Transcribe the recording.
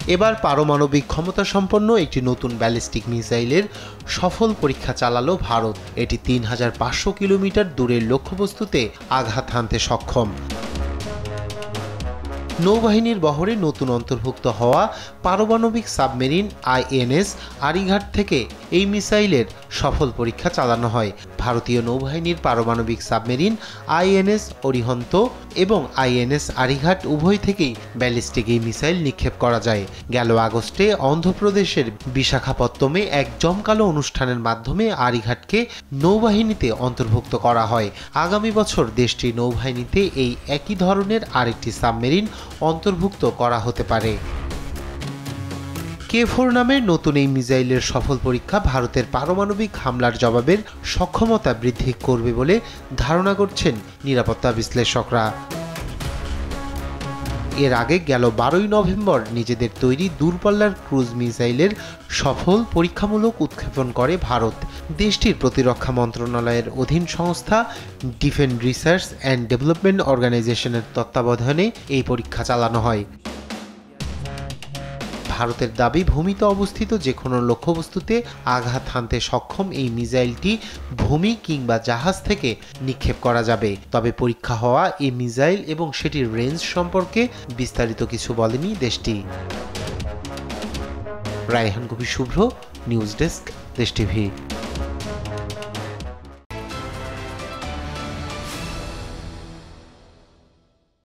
এবার পারমাণবিক ক্ষমতা সম্পন্ন একটি নতুন ব্যালিস্টিক মিসাইলের সফল পরীক্ষা চালালো ভারত। এটি ৩৫০০ কিলোমিটার দূরের লক্ষ্যবস্তুতে আঘাত হানতে সক্ষম। নৌবাহিনীর বহরে নতুন অন্তর্ভুক্ত হওয়া পারমাণবিক সাবমেরিন আইএনএস আরিঘাট থেকে এই মিসাইলের সফল পরীক্ষা চালানো হয়। ভারতীয় নৌবাহিনীর পারমাণবিক সাবমেরিন আইএনএস অরিহন্ত এবং আইএনএস আরিঘাট উভয় থেকেই ব্যালিস্টিক এই মিসাইল নিক্ষেপ করা যায়। গেল আগস্টে অন্ধ্রপ্রদেশের বিশাখাপত্তমে এক জমকালো অনুষ্ঠানের মাধ্যমে আরিঘাটকে নৌবাহিনীতে অন্তর্ভুক্ত করা হয়। আগামী বছর দেশটির নৌবাহিনীতে এই একই ধরনের আরেকটি সাবমেরিন অন্তর্ভুক্ত করা হতে পারে। K4 নামের নতুন এই মিসাইলের সফল পরীক্ষা ভারতের পারমাণবিক হামলার জবাবের সক্ষমতা বৃদ্ধি করবে বলে ধারণা করছেন নিরাপত্তা বিশ্লেষকরা। এর আগে গেল 12ই নভেম্বর নিজেদের তৈরি দূরপাল্লার ক্রুজ মিসাইলের সফল পরীক্ষামূলক উৎক্ষেপণ করে ভারত। দেশটির প্রতিরক্ষা মন্ত্রণালয়ের অধীন সংস্থা ডিফেন্স রিসার্চ অ্যান্ড ডেভেলপমেন্ট অর্গানাইজেশনের তত্ত্বাবধানে এই পরীক্ষা চালানো হয়। ভারতের দাবি, ভূমিতে অবস্থিত যে কোনো লক্ষ্যবস্তুতে আঘাত হানতে সক্ষম এই মিসাইলটি ভূমি কিংবা জাহাজ থেকে নিক্ষেপ করা যাবে। তবে পরীক্ষা হওয়া এই মিসাইল এবং সেটির রেঞ্জ সম্পর্কে বিস্তারিত কিছু বলেনি দেশটি। রায়হান কবির শুভ্র, নিউজ ডেস্ক, দেশ টিভি।